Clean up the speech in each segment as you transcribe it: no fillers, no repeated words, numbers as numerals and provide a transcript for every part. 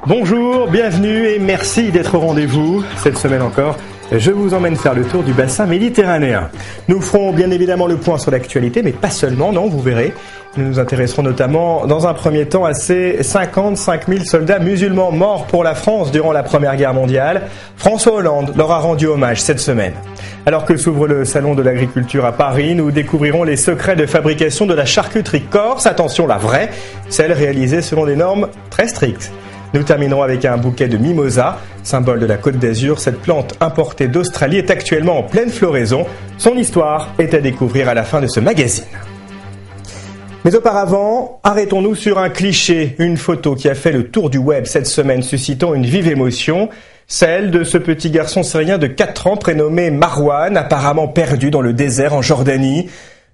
Bonjour, bienvenue et merci d'être au rendez-vous. Cette semaine encore, je vous emmène faire le tour du bassin méditerranéen. Nous ferons bien évidemment le point sur l'actualité, mais pas seulement, non, vous verrez. Nous nous intéresserons notamment dans un premier temps à ces 55 000 soldats musulmans morts pour la France durant la Première Guerre mondiale. François Hollande leur a rendu hommage cette semaine. Alors que s'ouvre le salon de l'agriculture à Paris, nous découvrirons les secrets de fabrication de la charcuterie corse. Attention, la vraie, celle réalisée selon des normes très strictes. Nous terminerons avec un bouquet de mimosa, symbole de la Côte d'Azur. Cette plante importée d'Australie est actuellement en pleine floraison. Son histoire est à découvrir à la fin de ce magazine. Mais auparavant, arrêtons-nous sur un cliché, une photo qui a fait le tour du web cette semaine, suscitant une vive émotion, celle de ce petit garçon syrien de 4 ans prénommé Marwan, apparemment perdu dans le désert en Jordanie.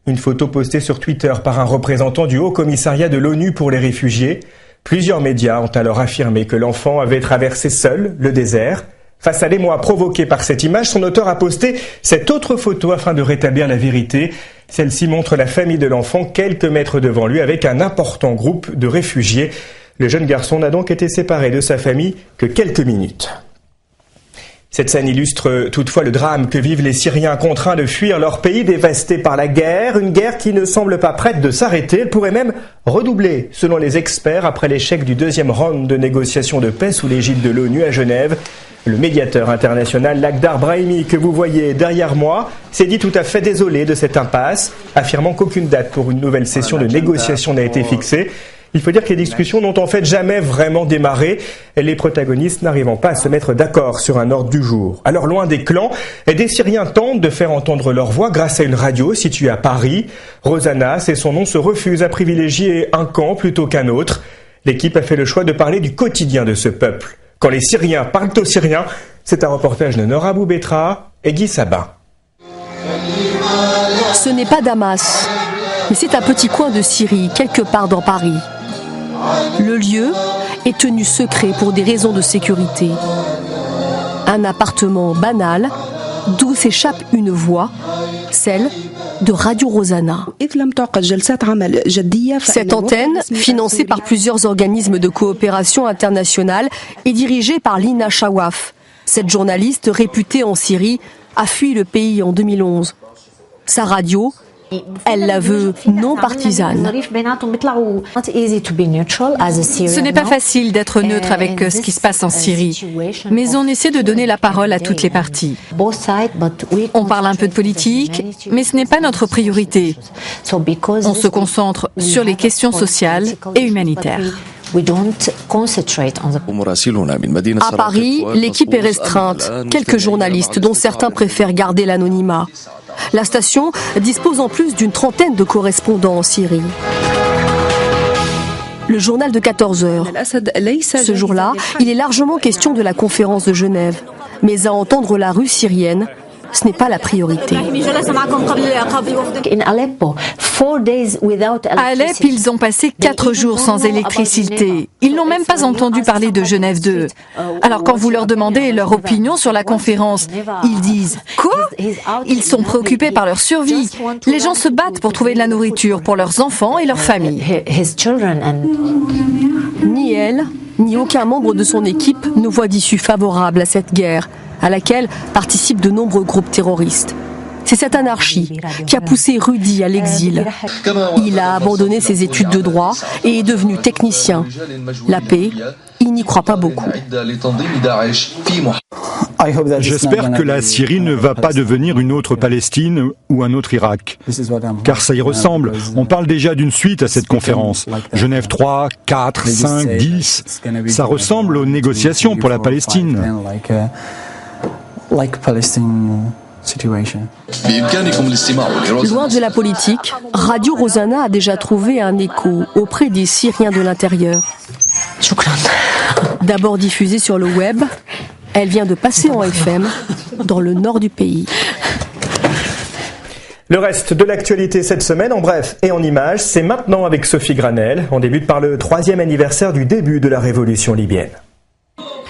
Une photo postée sur Twitter par un représentant du Haut Commissariat de l'ONU pour les réfugiés. Plusieurs médias ont alors affirmé que l'enfant avait traversé seul le désert. Face à l'émoi provoqué par cette image, son auteur a posté cette autre photo afin de rétablir la vérité. Celle-ci montre la famille de l'enfant quelques mètres devant lui avec un important groupe de réfugiés. Le jeune garçon n'a donc été séparé de sa famille que quelques minutes. Cette scène illustre toutefois le drame que vivent les Syriens contraints de fuir leur pays dévasté par la guerre. Une guerre qui ne semble pas prête de s'arrêter. Elle pourrait même redoubler, selon les experts, après l'échec du deuxième round de négociations de paix sous l'égide de l'ONU à Genève. Le médiateur international Lakhdar Brahimi, que vous voyez derrière moi, s'est dit tout à fait désolé de cette impasse, affirmant qu'aucune date pour une nouvelle session de négociation n'a été fixée. Il faut dire que les discussions n'ont en fait jamais vraiment démarré, les protagonistes n'arrivant pas à se mettre d'accord sur un ordre du jour. Alors loin des clans, des Syriens tentent de faire entendre leur voix grâce à une radio située à Paris. Rosanna, c'est son nom, se refuse à privilégier un camp plutôt qu'un autre. L'équipe a fait le choix de parler du quotidien de ce peuple. Quand les Syriens parlent aux Syriens, c'est un reportage de Nora Boubetra et Guy Sabin. Ce n'est pas Damas, mais c'est un petit coin de Syrie, quelque part dans Paris. Le lieu est tenu secret pour des raisons de sécurité. Un appartement banal d'où s'échappe une voix, celle de Radio Rosanna. Cette antenne, financée par plusieurs organismes de coopération internationale, est dirigée par Lina Shawaf. Cette journaliste réputée en Syrie a fui le pays en 2011. Sa radio, elle la veut non partisane. Ce n'est pas facile d'être neutre avec ce qui se passe en Syrie, mais on essaie de donner la parole à toutes les parties. On parle un peu de politique, mais ce n'est pas notre priorité. On se concentre sur les questions sociales et humanitaires. À Paris, l'équipe est restreinte. Quelques journalistes, dont certains préfèrent garder l'anonymat. La station dispose en plus d'une trentaine de correspondants en Syrie. Le journal de 14 heures. Ce jour-là, il est largement question de la conférence de Genève. Mais à entendre la rue syrienne, ce n'est pas la priorité. À Alep, ils ont passé 4 jours sans électricité. Ils n'ont même pas entendu parler de Genève 2. Alors quand vous leur demandez leur opinion sur la conférence, ils disent « Quoi ?» Ils sont préoccupés par leur survie. Les gens se battent pour trouver de la nourriture pour leurs enfants et leurs familles. Ni elle, ni aucun membre de son équipe ne voit d'issue favorable à cette guerre, à laquelle participent de nombreux groupes terroristes. C'est cette anarchie qui a poussé Rudy à l'exil. Il a abandonné ses études de droit et est devenu technicien. La paix, il n'y croit pas beaucoup. J'espère que la Syrie ne va pas devenir une autre Palestine ou un autre Irak. Car ça y ressemble. On parle déjà d'une suite à cette conférence. Genève 3, 4, 5, 10. Ça ressemble aux négociations pour la Palestine. Loin de la politique, Radio Rosanna a déjà trouvé un écho auprès des Syriens de l'intérieur. D'abord diffusée sur le web, elle vient de passer en FM dans le nord du pays. Le reste de l'actualité cette semaine, en bref et en images, c'est maintenant avec Sophie Granel. On débute par le 3e anniversaire du début de la révolution libyenne.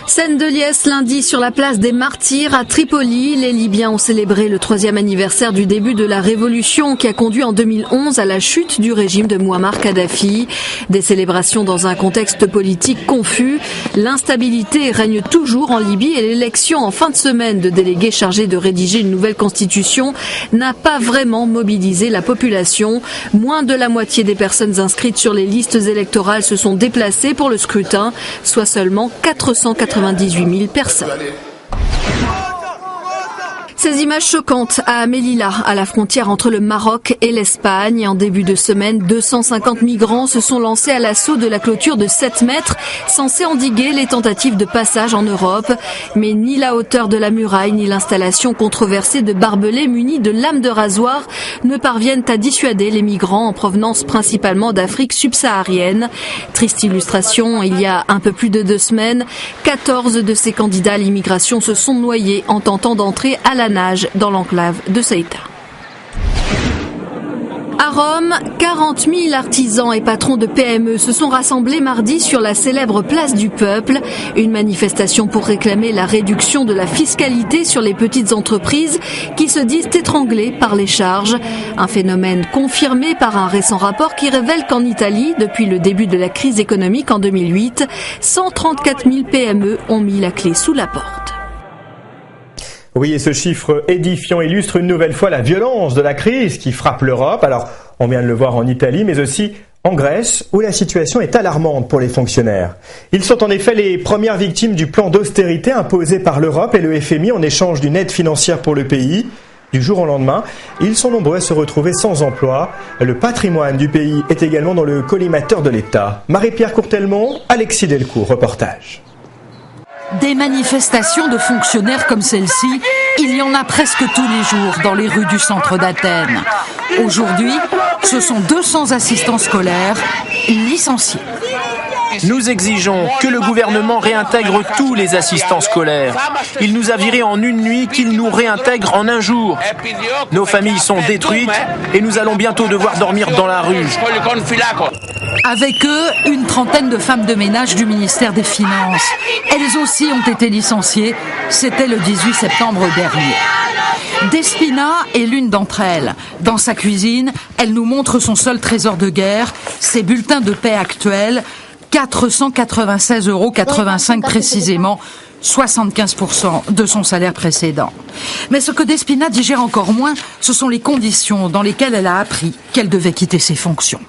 Scène de liesse lundi sur la place des Martyrs à Tripoli. Les Libyens ont célébré le 3e anniversaire du début de la révolution qui a conduit en 2011 à la chute du régime de Mouammar Kadhafi. Des célébrations dans un contexte politique confus. L'instabilité règne toujours en Libye et l'élection en fin de semaine de délégués chargés de rédiger une nouvelle constitution n'a pas vraiment mobilisé la population. Moins de la moitié des personnes inscrites sur les listes électorales se sont déplacées pour le scrutin, soit seulement 498 000 personnes. Ces images choquantes à Melilla, à la frontière entre le Maroc et l'Espagne. En début de semaine, 250 migrants se sont lancés à l'assaut de la clôture de 7 mètres, censée endiguer les tentatives de passage en Europe. Mais ni la hauteur de la muraille, ni l'installation controversée de barbelés munis de lames de rasoir ne parviennent à dissuader les migrants en provenance principalement d'Afrique subsaharienne. Triste illustration, il y a un peu plus de 2 semaines, 14 de ces candidats à l'immigration se sont noyés en tentant d'entrer à la nage dans l'enclave de Ceuta. À Rome, 40 000 artisans et patrons de PME se sont rassemblés mardi sur la célèbre place du Peuple. Une manifestation pour réclamer la réduction de la fiscalité sur les petites entreprises qui se disent étranglées par les charges. Un phénomène confirmé par un récent rapport qui révèle qu'en Italie, depuis le début de la crise économique en 2008, 134 000 PME ont mis la clé sous la porte. Oui, et ce chiffre édifiant illustre une nouvelle fois la violence de la crise qui frappe l'Europe. Alors, on vient de le voir en Italie, mais aussi en Grèce, où la situation est alarmante pour les fonctionnaires. Ils sont en effet les premières victimes du plan d'austérité imposé par l'Europe et le FMI en échange d'une aide financière pour le pays. Du jour au lendemain, ils sont nombreux à se retrouver sans emploi. Le patrimoine du pays est également dans le collimateur de l'État. Marie-Pierre Courtelmont, Alexis Delcourt, reportage. Des manifestations de fonctionnaires comme celle-ci, il y en a presque tous les jours dans les rues du centre d'Athènes. Aujourd'hui, ce sont 200 assistants scolaires licenciés. Nous exigeons que le gouvernement réintègre tous les assistants scolaires. Il nous a virés en une nuit, qu'il nous réintègre en un jour. Nos familles sont détruites et nous allons bientôt devoir dormir dans la rue. Avec eux, une trentaine de femmes de ménage du ministère des Finances. Elles aussi ont été licenciées. C'était le 18 septembre dernier. Despina est l'une d'entre elles. Dans sa cuisine, elle nous montre son seul trésor de guerre, ses bulletins de paie actuels, 496,85 € précisément, 75% de son salaire précédent. Mais ce que Despina digère encore moins, ce sont les conditions dans lesquelles elle a appris qu'elle devait quitter ses fonctions.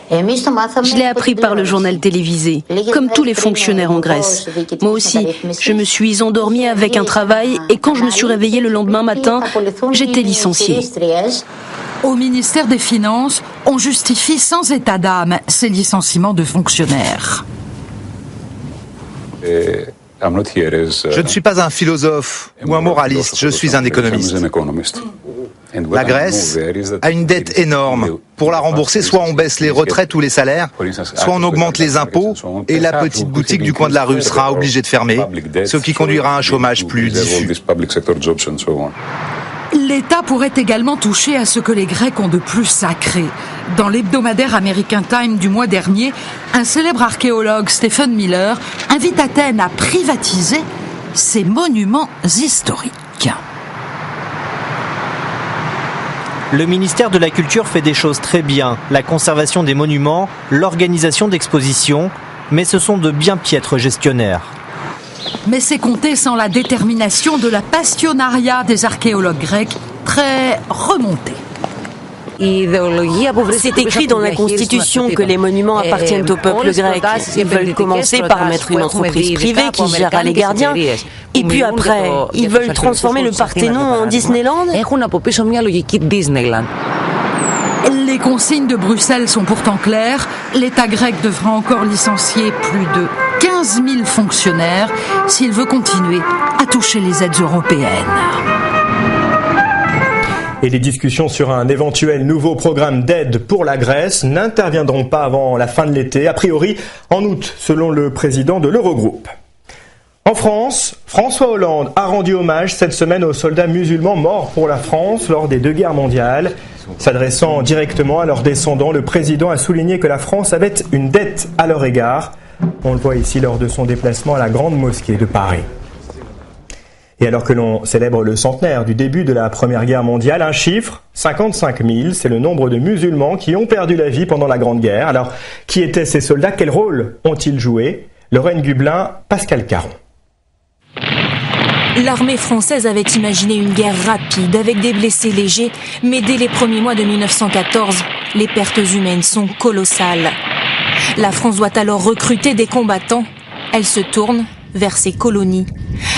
Je l'ai appris par le journal télévisé, comme tous les fonctionnaires en Grèce. Moi aussi, je me suis endormie avec un travail et quand je me suis réveillée le lendemain matin, j'étais licenciée. Au ministère des Finances, on justifie sans état d'âme ces licenciements de fonctionnaires. Je ne suis pas un philosophe ou un moraliste, je suis un économiste. La Grèce a une dette énorme. Pour la rembourser, soit on baisse les retraites ou les salaires, soit on augmente les impôts et la petite boutique du coin de la rue sera obligée de fermer, ce qui conduira à un chômage plus diffus. L'État pourrait également toucher à ce que les Grecs ont de plus sacré. Dans l'hebdomadaire American Time du mois dernier, un célèbre archéologue, Stephen Miller, invite Athènes à privatiser ses monuments historiques. Le ministère de la Culture fait des choses très bien, la conservation des monuments, l'organisation d'expositions, mais ce sont de bien piètres gestionnaires. Mais c'est compté sans la détermination de la passionnariat des archéologues grecs, très remontés. C'est écrit dans la Constitution que les monuments appartiennent au peuple grec. Ils veulent commencer par mettre une entreprise privée qui gérera les gardiens. Et puis après, ils veulent transformer le Parthénon en Disneyland. Les consignes de Bruxelles sont pourtant claires. L'État grec devra encore licencier plus de 15 000 fonctionnaires s'il veut continuer à toucher les aides européennes. Et les discussions sur un éventuel nouveau programme d'aide pour la Grèce n'interviendront pas avant la fin de l'été, a priori en août, selon le président de l'Eurogroupe. En France, François Hollande a rendu hommage cette semaine aux soldats musulmans morts pour la France lors des 2 guerres mondiales. S'adressant directement à leurs descendants, le président a souligné que la France avait une dette à leur égard. On le voit ici lors de son déplacement à la Grande Mosquée de Paris. Et alors que l'on célèbre le centenaire du début de la Première Guerre mondiale, un chiffre, 55 000, c'est le nombre de musulmans qui ont perdu la vie pendant la Grande Guerre. Alors, qui étaient ces soldats? Quel rôle ont-ils joué? Lorraine Gublin, Pascal Caron. L'armée française avait imaginé une guerre rapide avec des blessés légers, mais dès les premiers mois de 1914, les pertes humaines sont colossales. La France doit alors recruter des combattants. Elle se tourne vers ses colonies.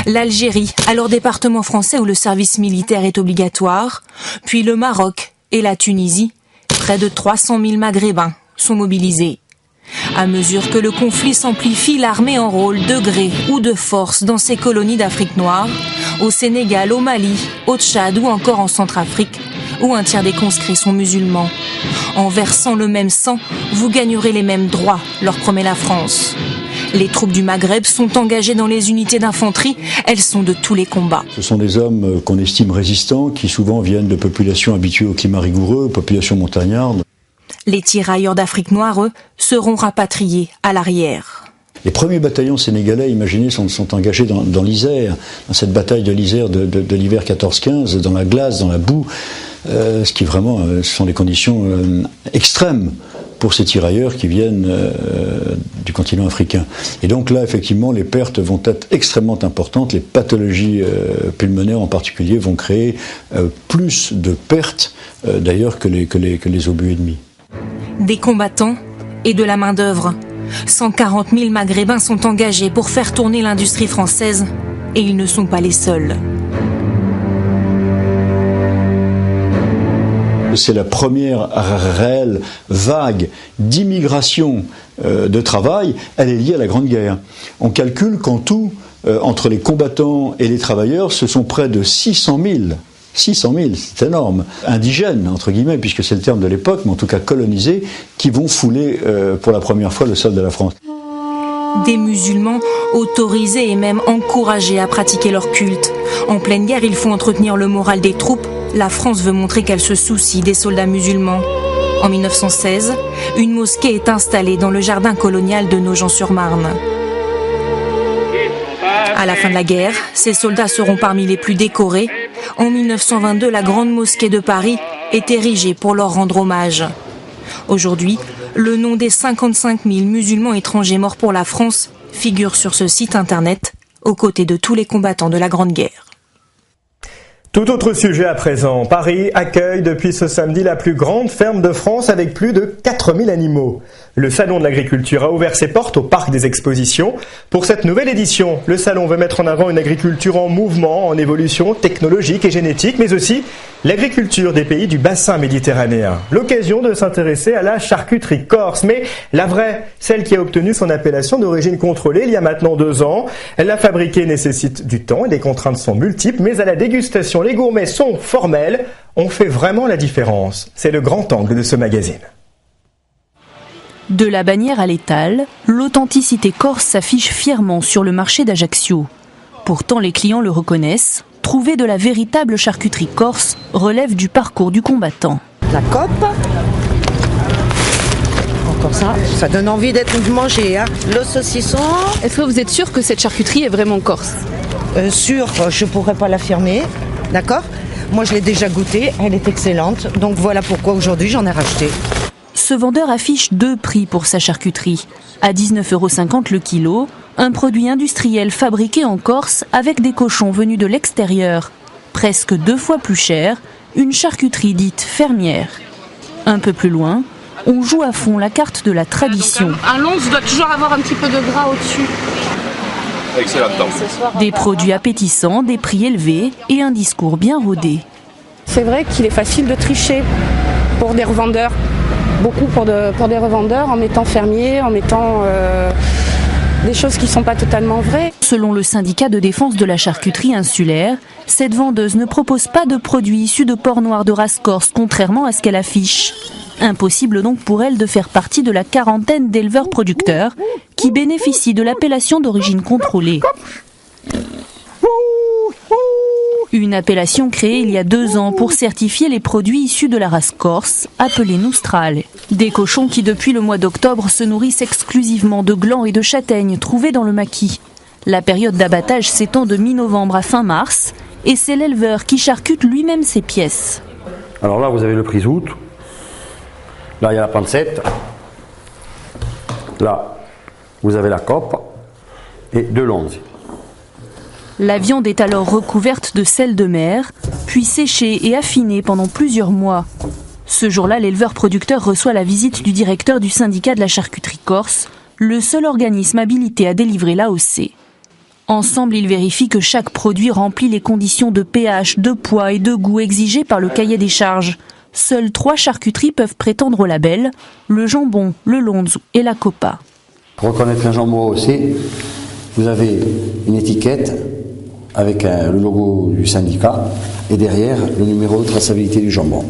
L'Algérie, alors département français où le service militaire est obligatoire, puis le Maroc et la Tunisie. Près de 300 000 Maghrébins sont mobilisés. À mesure que le conflit s'amplifie, l'armée enrôle de gré ou de force dans ces colonies d'Afrique noire, au Sénégal, au Mali, au Tchad ou encore en Centrafrique, où un tiers des conscrits sont musulmans. En versant le même sang, vous gagnerez les mêmes droits, leur promet la France. Les troupes du Maghreb sont engagées dans les unités d'infanterie, elles sont de tous les combats. Ce sont des hommes qu'on estime résistants, qui souvent viennent de populations habituées au climat rigoureux, populations montagnardes. Les tirailleurs d'Afrique noire, eux, seront rapatriés à l'arrière. Les premiers bataillons sénégalais, imaginez, sont engagés dans l'Isère, dans cette bataille de l'Isère de l'hiver 14-15, dans la glace, dans la boue, ce qui vraiment sont des conditions extrêmes pour ces tirailleurs qui viennent du continent africain. Et donc là, effectivement, les pertes vont être extrêmement importantes. Les pathologies pulmonaires en particulier vont créer plus de pertes, d'ailleurs, que les obus ennemis. Des combattants et de la main-d'œuvre. 140 000 Maghrébins sont engagés pour faire tourner l'industrie française et ils ne sont pas les seuls. C'est la première réelle vague d'immigration de travail, elle est liée à la Grande Guerre. On calcule qu'en tout, entre les combattants et les travailleurs, ce sont près de 600 000. 600 000, c'est énorme. Indigènes, entre guillemets, puisque c'est le terme de l'époque, mais en tout cas colonisés, qui vont fouler pour la première fois le sol de la France. Des musulmans autorisés et même encouragés à pratiquer leur culte. En pleine guerre, il faut entretenir le moral des troupes. La France veut montrer qu'elle se soucie des soldats musulmans. En 1916, une mosquée est installée dans le jardin colonial de Nogent-sur-Marne. À la fin de la guerre, ces soldats seront parmi les plus décorés. En 1922, la Grande Mosquée de Paris est érigée pour leur rendre hommage. Aujourd'hui, le nom des 55 000 musulmans étrangers morts pour la France figure sur ce site internet, aux côtés de tous les combattants de la Grande Guerre. Tout autre sujet à présent. Paris accueille depuis ce samedi la plus grande ferme de France avec plus de 4000 animaux. Le Salon de l'agriculture a ouvert ses portes au Parc des Expositions. Pour cette nouvelle édition, le Salon veut mettre en avant une agriculture en mouvement, en évolution technologique et génétique, mais aussi l'agriculture des pays du bassin méditerranéen. L'occasion de s'intéresser à la charcuterie corse, mais la vraie, celle qui a obtenu son appellation d'origine contrôlée il y a maintenant 2 ans. La fabriquer nécessite du temps et des contraintes sont multiples, mais à la dégustation, les gourmets sont formels. On fait vraiment la différence. C'est le grand angle de ce magazine. De la bannière à l'étal, l'authenticité corse s'affiche fièrement sur le marché d'Ajaccio. Pourtant, les clients le reconnaissent. Trouver de la véritable charcuterie corse relève du parcours du combattant. La cope. Encore ça. Ça donne envie d'être mangé. Hein. Le saucisson. Est-ce que vous êtes sûr que cette charcuterie est vraiment corse? Sûr, je ne pourrais pas l'affirmer. D'accord? Moi, je l'ai déjà goûtée. Elle est excellente. Donc voilà pourquoi aujourd'hui, j'en ai racheté. Ce vendeur affiche 2 prix pour sa charcuterie. À 19,50 € le kilo, un produit industriel fabriqué en Corse avec des cochons venus de l'extérieur. Presque 2 fois plus cher, une charcuterie dite fermière. Un peu plus loin, on joue à fond la carte de la tradition. Un lonce doit toujours avoir un petit peu de gras au-dessus. Des produits appétissants, des prix élevés et un discours bien rodé. C'est vrai qu'il est facile de tricher pour des revendeurs. Beaucoup pour des revendeurs en mettant fermier, en mettant des choses qui ne sont pas totalement vraies. Selon le syndicat de défense de la charcuterie insulaire, cette vendeuse ne propose pas de produits issus de porc noir de race corse, contrairement à ce qu'elle affiche. Impossible donc pour elle de faire partie de la quarantaine d'éleveurs producteurs qui bénéficient de l'appellation d'origine contrôlée. Une appellation créée il y a 2 ans pour certifier les produits issus de la race corse, appelée Noustral. Des cochons qui depuis le mois d'octobre se nourrissent exclusivement de glands et de châtaignes trouvés dans le maquis. La période d'abattage s'étend de mi-novembre à fin mars et c'est l'éleveur qui charcute lui-même ses pièces. Alors là vous avez le prise août, là il y a la pancette, là vous avez la cope et de l'onze. La viande est alors recouverte de sel de mer, puis séchée et affinée pendant plusieurs mois. Ce jour-là, l'éleveur-producteur reçoit la visite du directeur du syndicat de la charcuterie corse, le seul organisme habilité à délivrer l'AOC. Ensemble, ils vérifient que chaque produit remplit les conditions de pH, de poids et de goût exigées par le cahier des charges. Seules 3 charcuteries peuvent prétendre au label, le jambon, le lonze et la copa. Pour reconnaître un jambon AOC, vous avez une étiquette avec le logo du syndicat et derrière le numéro de traçabilité du jambon.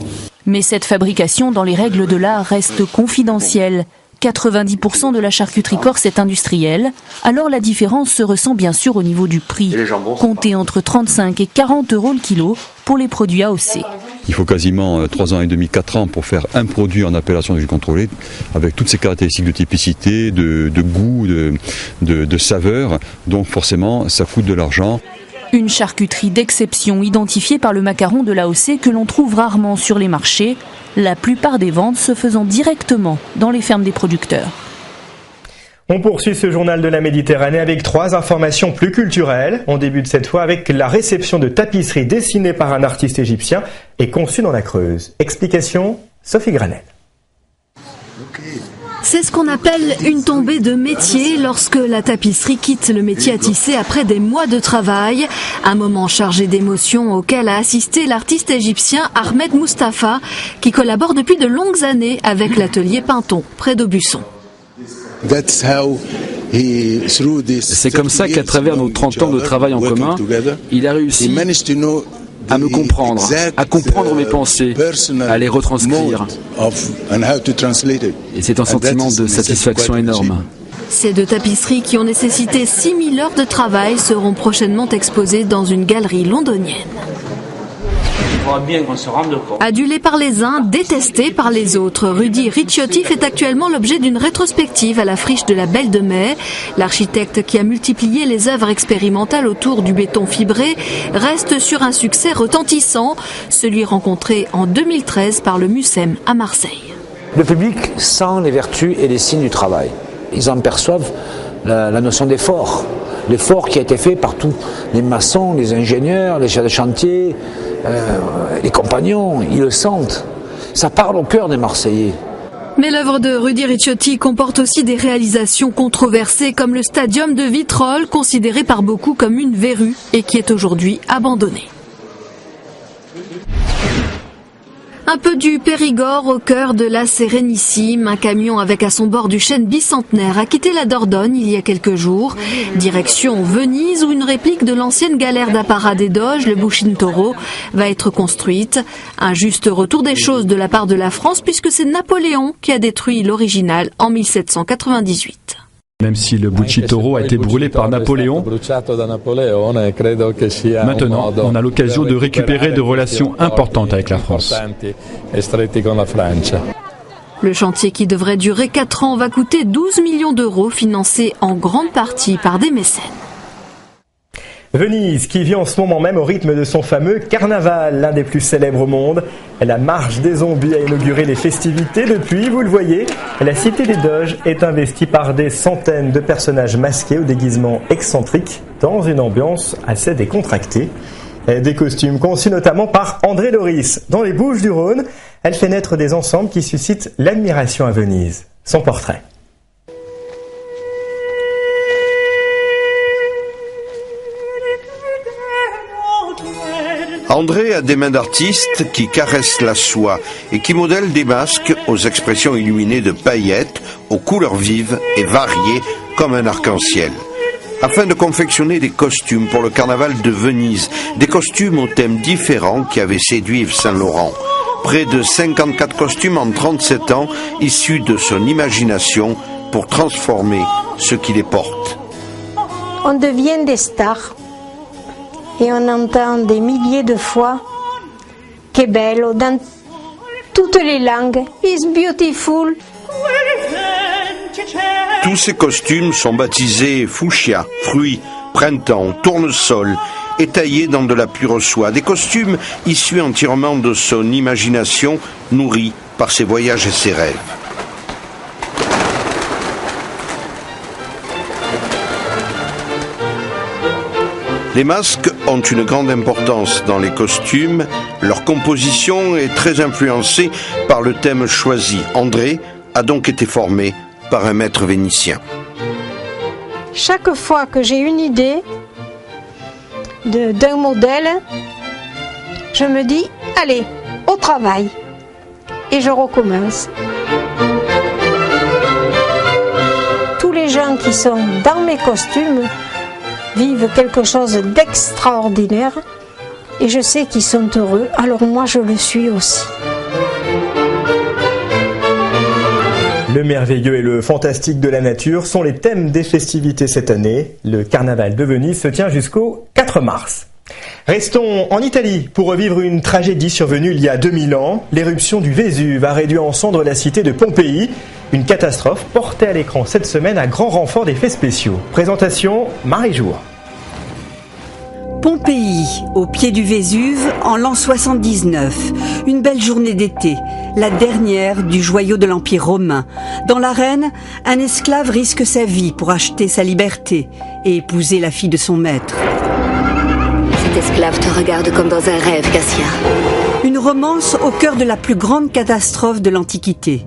Mais cette fabrication dans les règles de l'art reste confidentielle. 90% de la charcuterie corse est industrielle, alors la différence se ressent bien sûr au niveau du prix. Comptez entre 35 et 40 euros le kilo pour les produits AOC. Il faut quasiment 3 ans et demi, 4 ans pour faire un produit en appellation d'origine contrôlée, avec toutes ces caractéristiques de typicité, de goût, de saveur, donc forcément ça coûte de l'argent. Une charcuterie d'exception identifiée par le macaron de l'AOC que l'on trouve rarement sur les marchés, la plupart des ventes se faisant directement dans les fermes des producteurs. On poursuit ce journal de la Méditerranée avec 3 informations plus culturelles. On débute cette fois avec la réception de tapisseries dessinées par un artiste égyptien et conçues dans la Creuse. Explication, Sophie Granel. C'est ce qu'on appelle une tombée de métier lorsque la tapisserie quitte le métier à tisser après des mois de travail. Un moment chargé d'émotions auquel a assisté l'artiste égyptien Ahmed Mustafa qui collabore depuis de longues années avec l'atelier Pinton, près d'Aubusson. C'est comme ça qu'à travers nos 30 ans de travail en commun, il a réussi à me comprendre, à comprendre mes pensées, à les retranscrire. Et c'est un sentiment de satisfaction énorme. Ces 2 tapisseries qui ont nécessité 6000 heures de travail seront prochainement exposées dans une galerie londonienne. Bien qu'on se rende compte. Adulé par les uns, détesté par les autres, Rudy Ricciotti fait actuellement l'objet d'une rétrospective à la friche de la Belle de Mai. L'architecte qui a multiplié les œuvres expérimentales autour du béton fibré reste sur un succès retentissant, celui rencontré en 2013 par le Mucem à Marseille. Le public sent les vertus et les signes du travail. Ils en perçoivent la notion d'effort. L'effort qui a été fait par tous les maçons, les ingénieurs, les chefs de chantier, les compagnons, ils le sentent. Ça parle au cœur des Marseillais. Mais l'œuvre de Rudy Ricciotti comporte aussi des réalisations controversées comme le stadium de Vitrolles, considéré par beaucoup comme une verrue et qui est aujourd'hui abandonné. Un peu du Périgord au cœur de la Sérénissime. Un camion avec à son bord du chêne bicentenaire a quitté la Dordogne il y a quelques jours. Direction Venise où une réplique de l'ancienne galère d'apparat des Doges, le Bucintoro, va être construite. Un juste retour des choses de la part de la France puisque c'est Napoléon qui a détruit l'original en 1798. Même si le Bucintoro a été brûlé par Napoléon, maintenant on a l'occasion de récupérer des relations importantes avec la France. Le chantier qui devrait durer 4 ans va coûter 12 millions d'euros, financé en grande partie par des mécènes. Venise, qui vit en ce moment même au rythme de son fameux carnaval, l'un des plus célèbres au monde. La marche des zombies a inauguré les festivités depuis, vous le voyez. La cité des Doges est investie par des centaines de personnages masqués aux déguisements excentriques dans une ambiance assez décontractée. Des costumes conçus notamment par André Loris dans les Bouches-du-Rhône. Elle fait naître des ensembles qui suscitent l'admiration à Venise. Son portrait. André a des mains d'artiste qui caressent la soie et qui modèlent des masques aux expressions illuminées de paillettes, aux couleurs vives et variées comme un arc-en-ciel. Afin de confectionner des costumes pour le carnaval de Venise, des costumes aux thèmes différents qui avaient séduit Yves Saint-Laurent. Près de 54 costumes en 37 ans, issus de son imagination pour transformer ceux qui les portent. On devient des stars. et on entend des milliers de fois « Que bello » dans toutes les langues. « It's beautiful ». Tous ces costumes sont baptisés fuchsia, fruits, printemps, tournesol, et taillés dans de la pure soie. Des costumes issus entièrement de son imagination, nourrie par ses voyages et ses rêves. Les masques ont une grande importance dans les costumes. Leur composition est très influencée par le thème choisi. André a donc été formé par un maître vénitien. Chaque fois que j'ai une idée d'un modèle, je me dis, allez, au travail. Et je recommence. Tous les gens qui sont dans mes costumes vivent quelque chose d'extraordinaire et je sais qu'ils sont heureux, alors moi je le suis aussi. Le merveilleux et le fantastique de la nature sont les thèmes des festivités cette année. Le carnaval de Venise se tient jusqu'au 4 mars. Restons en Italie pour revivre une tragédie survenue il y a 2000 ans. L'éruption du Vésuve a réduit en cendres la cité de Pompéi. Une catastrophe portée à l'écran cette semaine à grand renfort d'effets spéciaux. Présentation Marie-Jour. Pompéi, au pied du Vésuve, en l'an 79. Une belle journée d'été, la dernière du joyau de l'Empire romain. Dans l'arène, un esclave risque sa vie pour acheter sa liberté et épouser la fille de son maître. Cet esclave te regarde comme dans un rêve, Cassia. Une romance au cœur de la plus grande catastrophe de l'Antiquité.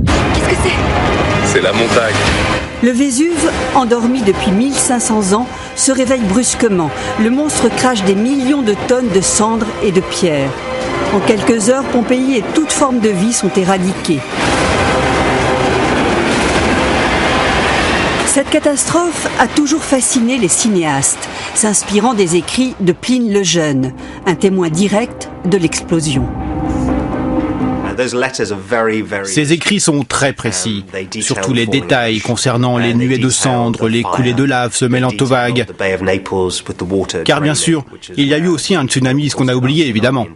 Qu'est-ce que c'est ? C'est la montagne. Le Vésuve, endormi depuis 1500 ans, se réveille brusquement. Le monstre crache des millions de tonnes de cendres et de pierres. En quelques heures, Pompéi et toute forme de vie sont éradiquées. Cette catastrophe a toujours fasciné les cinéastes, s'inspirant des écrits de Pline le Jeune, un témoin direct de l'explosion. Ces écrits sont très précis, sur tous les détails concernant les nuées de cendres, les coulées de lave se mêlant aux vagues. Car bien sûr, il y a eu aussi un tsunami, ce qu'on a oublié évidemment.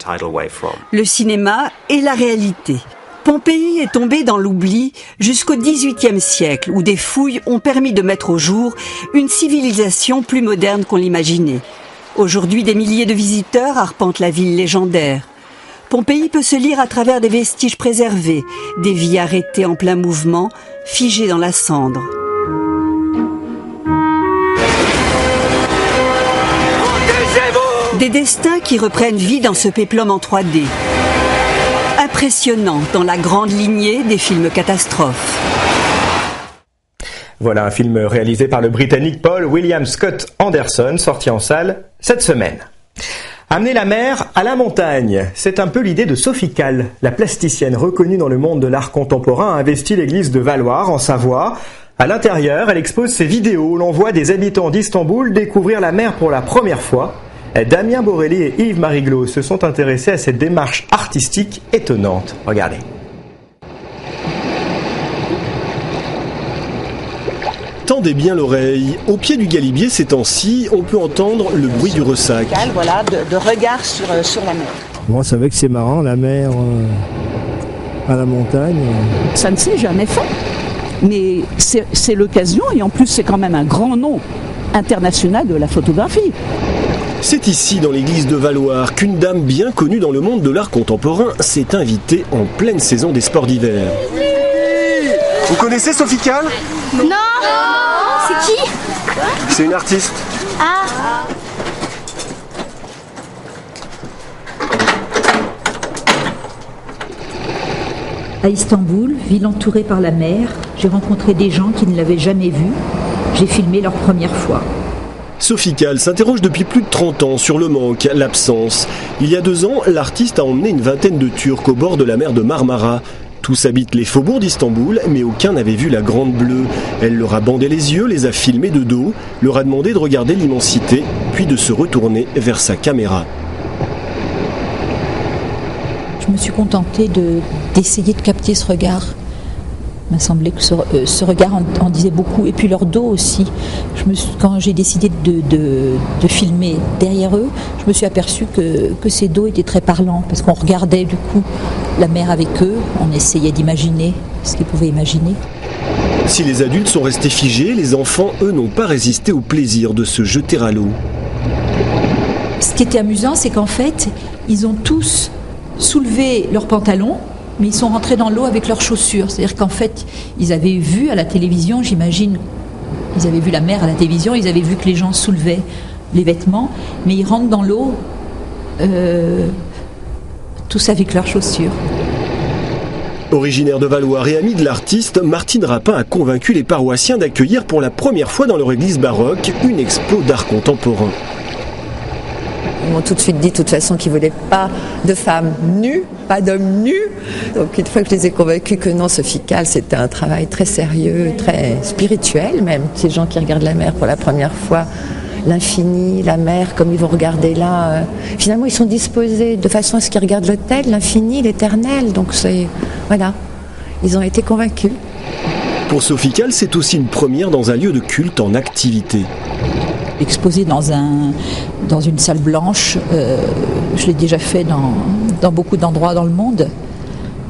Le cinéma et la réalité. Pompéi est tombé dans l'oubli jusqu'au XVIIIe siècle, où des fouilles ont permis de mettre au jour une civilisation plus moderne qu'on l'imaginait. Aujourd'hui, des milliers de visiteurs arpentent la ville légendaire. Pompéi peut se lire à travers des vestiges préservés, des vies arrêtées en plein mouvement, figées dans la cendre. Des destins qui reprennent vie dans ce péplum en 3D. Impressionnant dans la grande lignée des films catastrophes. Voilà un film réalisé par le Britannique Paul William Scott Anderson, sorti en salle cette semaine. Amener la mer à la montagne, c'est un peu l'idée de Sophie Calle. La plasticienne reconnue dans le monde de l'art contemporain a investi l'église de Valloire en Savoie. À l'intérieur, elle expose ses vidéos où l'on voit des habitants d'Istanbul découvrir la mer pour la première fois. Damien Borelli et Yves Mariglo se sont intéressés à cette démarche artistique étonnante. Regardez. Tendez bien l'oreille. Au pied du Galibier, ces temps-ci, on peut entendre le bruit du ressac. Voilà, de regard sur la mer. Bon, c'est vrai que c'est marrant, la mer à la montagne. Ça ne s'est jamais fait. Mais c'est l'occasion, et en plus c'est quand même un grand nom international de la photographie. C'est ici, dans l'église de Valloire, qu'une dame bien connue dans le monde de l'art contemporain s'est invitée en pleine saison des sports d'hiver. Vous connaissez Sophie Calle ? Non. C'est qui ? C'est une artiste. Ah. À Istanbul, ville entourée par la mer, j'ai rencontré des gens qui ne l'avaient jamais vue. J'ai filmé leur première fois. Sophie Calle s'interroge depuis plus de 30 ans sur le manque, l'absence. Il y a 2 ans, l'artiste a emmené une vingtaine de Turcs au bord de la mer de Marmara. Tous habitent les faubourgs d'Istanbul, mais aucun n'avait vu la Grande Bleue. Elle leur a bandé les yeux, les a filmés de dos, leur a demandé de regarder l'immensité, puis de se retourner vers sa caméra. Je me suis contentée d'essayer de capter ce regard Il m'a semblé que ce regard en disait beaucoup. Et puis leur dos aussi. Quand j'ai décidé de filmer derrière eux, je me suis aperçue que ces dos étaient très parlants. Parce qu'on regardait du coup la mer avec eux. On essayait d'imaginer ce qu'ils pouvaient imaginer. Si les adultes sont restés figés, les enfants, eux, n'ont pas résisté au plaisir de se jeter à l'eau. Ce qui était amusant, c'est qu'en fait, ils ont tous soulevé leurs pantalons, mais ils sont rentrés dans l'eau avec leurs chaussures. C'est-à-dire qu'en fait, ils avaient vu à la télévision, j'imagine, ils avaient vu la mer à la télévision, ils avaient vu que les gens soulevaient les vêtements, mais ils rentrent dans l'eau tous avec leurs chaussures. Originaire de Valloire et amie de l'artiste, Martine Rapin a convaincu les paroissiens d'accueillir pour la première fois dans leur église baroque une expo d'art contemporain. Ils m'ont tout de suite dit de toute façon qu'ils ne voulaient pas de femmes nues, pas d'hommes nus. Donc une fois que je les ai convaincus que non, Sophie Calle, c'était un travail très sérieux, très spirituel même. Ces gens qui regardent la mer pour la première fois, l'infini, la mer, comme ils vont regarder là. Finalement, ils sont disposés de façon à ce qu'ils regardent l'autel, l'infini, l'éternel. Donc voilà, ils ont été convaincus. Pour Sophie Calle, c'est aussi une première dans un lieu de culte en activité. Exposé dans une salle blanche, je l'ai déjà fait dans beaucoup d'endroits dans le monde.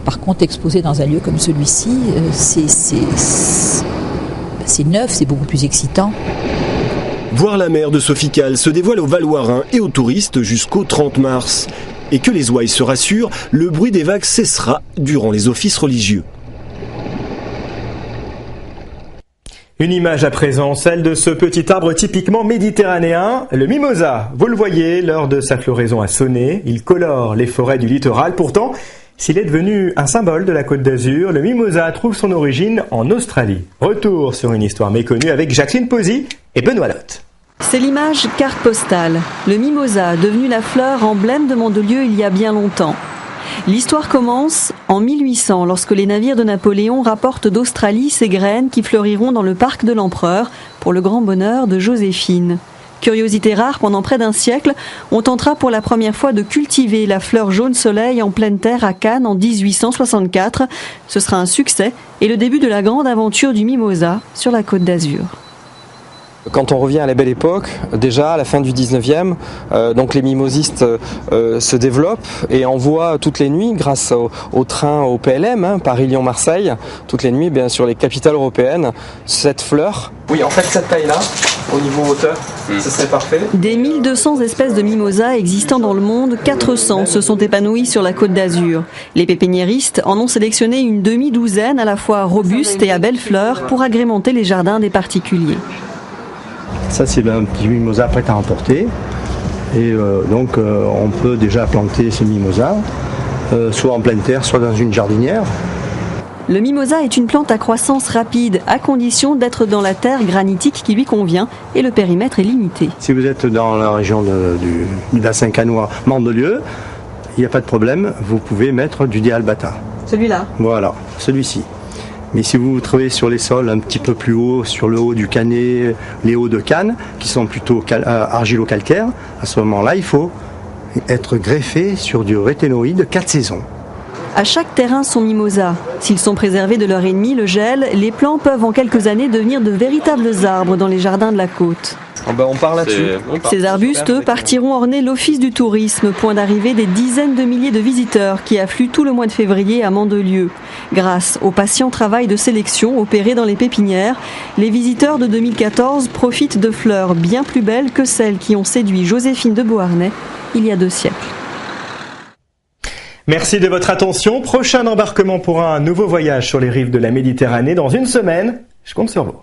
Par contre, exposé dans un lieu comme celui-ci, c'est neuf, c'est beaucoup plus excitant. Voir la mer de Sophie Calle se dévoile aux Valloirins et aux touristes jusqu'au 30 mars. Et que les ouailles se rassurent, le bruit des vagues cessera durant les offices religieux. Une image à présent, celle de ce petit arbre typiquement méditerranéen, le mimosa. Vous le voyez, l'heure de sa floraison a sonné, il colore les forêts du littoral. Pourtant, s'il est devenu un symbole de la Côte d'Azur, le mimosa trouve son origine en Australie. Retour sur une histoire méconnue avec Jacqueline Posy et Benoît Lotte. C'est l'image carte postale. Le mimosa, devenu la fleur emblème de Mandelieu il y a bien longtemps. L'histoire commence en 1800, lorsque les navires de Napoléon rapportent d'Australie ces graines qui fleuriront dans le parc de l'Empereur, pour le grand bonheur de Joséphine. Curiosité rare, pendant près d'un siècle, on tentera pour la première fois de cultiver la fleur jaune soleil en pleine terre à Cannes en 1864. Ce sera un succès et le début de la grande aventure du mimosa sur la Côte d'Azur. Quand on revient à la belle époque, déjà à la fin du 19e, donc les mimosistes se développent et envoient toutes les nuits, grâce au train au PLM, Paris-Lyon-Marseille, toutes les nuits sur les capitales européennes, cette fleur. Oui, en fait cette taille-là, au niveau hauteur, ce serait parfait. Des 1200 espèces de mimosas existant dans le monde, 400 se sont épanouies sur la Côte d'Azur. Les pépiniéristes en ont sélectionné une demi-douzaine à la fois robustes et à belles fleurs pour agrémenter les jardins des particuliers. Ça, c'est un petit mimosa prêt à emporter. Et donc, on peut déjà planter ces mimosas, soit en pleine terre, soit dans une jardinière. Le mimosa est une plante à croissance rapide, à condition d'être dans la terre granitique qui lui convient, et le périmètre est limité. Si vous êtes dans la région du bassin cannois Mandelieu, il n'y a pas de problème, vous pouvez mettre du Dialbata. Celui-là ? Voilà, celui-ci. Mais si vous vous trouvez sur les sols un petit peu plus haut, sur le haut du Canet, les hauts de Cannes, qui sont plutôt argilo-calcaires, à ce moment-là, il faut être greffé sur du réténoïde 4 saisons. À chaque terrain son mimosa. S'ils sont préservés de leur ennemi, le gel, les plants peuvent en quelques années devenir de véritables arbres dans les jardins de la côte. On part là-dessus. Ces arbustes, eux, partiront orner l'office du tourisme, point d'arrivée des dizaines de milliers de visiteurs qui affluent tout le mois de février à Mandelieu. Grâce au patient travail de sélection opéré dans les pépinières, les visiteurs de 2014 profitent de fleurs bien plus belles que celles qui ont séduit Joséphine de Beauharnais il y a 2 siècles. Merci de votre attention. Prochain embarquement pour un nouveau voyage sur les rives de la Méditerranée dans une semaine. Je compte sur vous.